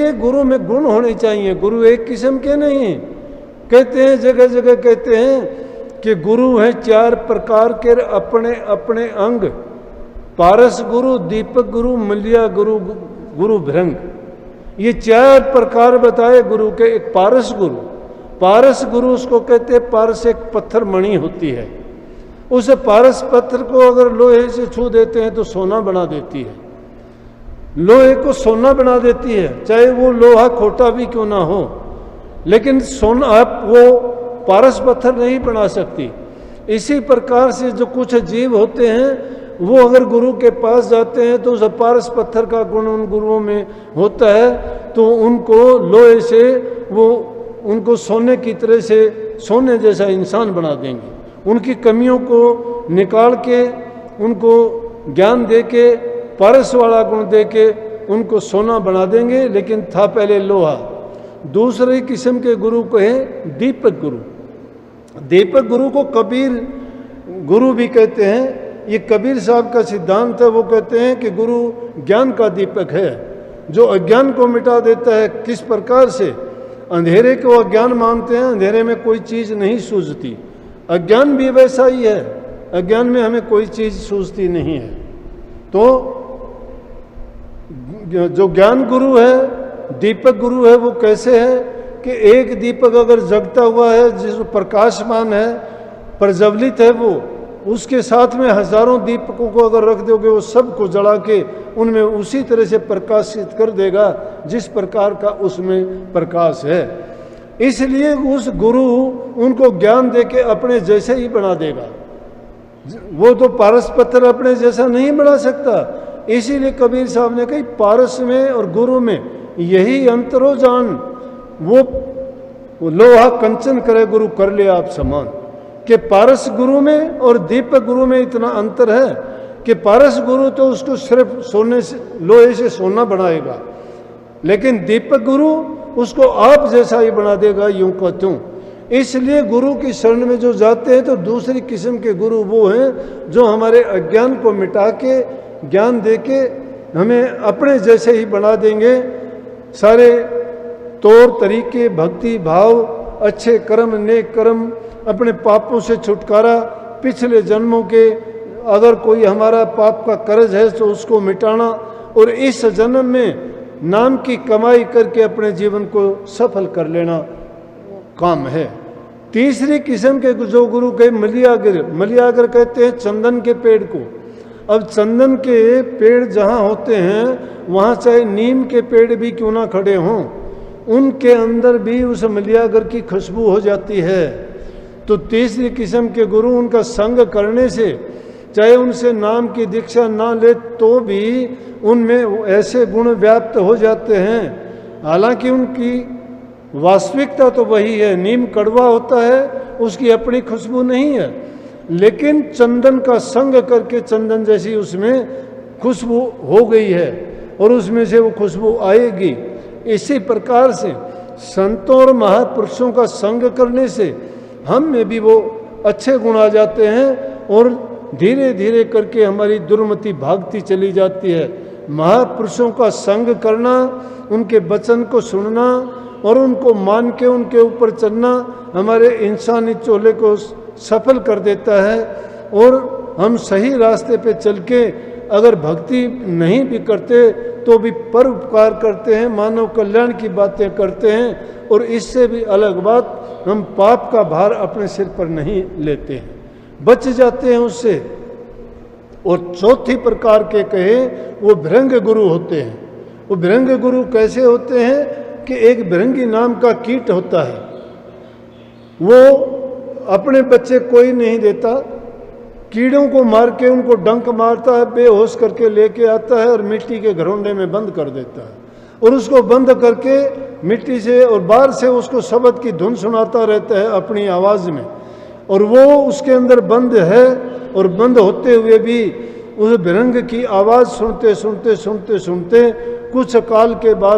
इसलिए गुरु में गुण होने चाहिए, गुरु एक किस्म के नहीं। कहते हैं जगह जगह कहते हैं कि गुरु हैं 4 प्रकार के अपने अपने अंग, पारस गुरु, दीपक गुरु, मलिया गुरु, गुरु भृंग। ये 4 प्रकार बताए गुरु के। एक पारस गुरु, पारस गुरु उसको कहते हैं, पारस एक पत्थर मणि होती है, उस पारस पत्थर को अगर लोहे से छू देते हैं तो सोना बना देती है, लोहे को सोना बना देती है, चाहे वो लोहा खोटा भी क्यों ना हो, लेकिन सोना आप वो पारस पत्थर नहीं बना सकती। इसी प्रकार से जो कुछ जीव होते हैं वो अगर गुरु के पास जाते हैं तो उस पारस पत्थर का गुण उन गुरुओं में होता है, तो उनको लोहे से वो उनको सोने की तरह से सोने जैसा इंसान बना देंगे। उनकी कमियों को निकाल के उनको ज्ञान दे के पारस वाला गुण दे के उनको सोना बना देंगे, लेकिन था पहले लोहा। दूसरे किस्म के गुरु को है दीपक गुरु। दीपक गुरु को कबीर गुरु भी कहते हैं। ये कबीर साहब का सिद्धांत है। वो कहते हैं कि गुरु ज्ञान का दीपक है जो अज्ञान को मिटा देता है। किस प्रकार से? अंधेरे को अज्ञान मानते हैं, अंधेरे में कोई चीज़ नहीं सूझती। अज्ञान भी वैसा ही है, अज्ञान में हमें कोई चीज़ सूझती नहीं है। तो जो ज्ञान गुरु है, दीपक गुरु है, वो कैसे है कि एक दीपक अगर जगता हुआ है, जिस प्रकाशमान है, प्रज्वलित है, वो उसके साथ में हजारों दीपकों को अगर रख दोगे वो सबको जला के उनमें उसी तरह से प्रकाशित कर देगा जिस प्रकार का उसमें प्रकाश है। इसलिए उस गुरु उनको ज्ञान देके अपने जैसे ही बना देगा। वो तो पारस पत्थर अपने जैसा नहीं बना सकता। इसीलिए कबीर साहब ने कही पारस में और गुरु में यही अंतरो जान। वो लोहा कंचन करे गुरु कर ले आप समान। कि पारस गुरु में और दीपक गुरु में इतना अंतर है कि पारस गुरु तो उसको सिर्फ सोने से, लोहे से सोना बनाएगा, लेकिन दीपक गुरु उसको आप जैसा ही बना देगा, यूं का त्यों। इसलिए गुरु की शरण में जो जाते हैं तो दूसरी किस्म के गुरु वो हैं जो हमारे अज्ञान को मिटा के ज्ञान दे के हमें अपने जैसे ही बना देंगे। सारे तौर तरीके, भक्ति भाव, अच्छे कर्म, नेक कर्म, अपने पापों से छुटकारा, पिछले जन्मों के अगर कोई हमारा पाप का कर्ज है तो उसको मिटाना, और इस जन्म में नाम की कमाई करके अपने जीवन को सफल कर लेना काम है। तीसरी किस्म के जो गुरु के मलियागर, मलियागर कहते हैं चंदन के पेड़ को। अब चंदन के पेड़ जहाँ होते हैं वहाँ चाहे नीम के पेड़ भी क्यों ना खड़े हों, उनके अंदर भी उस मलियागर की खुशबू हो जाती है। तो तीसरी किस्म के गुरु उनका संग करने से, चाहे उनसे नाम की दीक्षा ना ले तो भी उनमें ऐसे गुण व्याप्त हो जाते हैं। हालांकि उनकी वास्तविकता तो वही है, नीम कड़वा होता है, उसकी अपनी खुशबू नहीं है, लेकिन चंदन का संग करके चंदन जैसी उसमें खुशबू हो गई है और उसमें से वो खुशबू आएगी। इसी प्रकार से संतों और महापुरुषों का संग करने से हम में भी वो अच्छे गुण आ जाते हैं और धीरे धीरे करके हमारी दुर्मति भागती चली जाती है। महापुरुषों का संग करना, उनके वचन को सुनना और उनको मान के उनके ऊपर चलना हमारे इंसानी चोले को सफल कर देता है। और हम सही रास्ते पे चल के अगर भक्ति नहीं भी करते तो भी परोपकार करते हैं, मानव कल्याण की बातें करते हैं, और इससे भी अलग बात हम पाप का भार अपने सिर पर नहीं लेते हैं, बच जाते हैं उससे। और चौथी प्रकार के कहे वो भृंग गुरु होते हैं। वो भृंग गुरु कैसे होते हैं कि एक भृंगी नाम का कीट होता है, वो अपने बच्चे कोई नहीं देता, कीड़ों को मार के उनको डंक मारता है, बेहोश करके लेके आता है और मिट्टी के घरोंडे में बंद कर देता है, और उसको बंद करके मिट्टी से और बाहर से उसको शब्द की धुन सुनाता रहता है अपनी आवाज़ में, और वो उसके अंदर बंद है। और बंद होते हुए भी उस भृंग की आवाज़ सुनते सुनते सुनते सुनते कुछ काल के बाद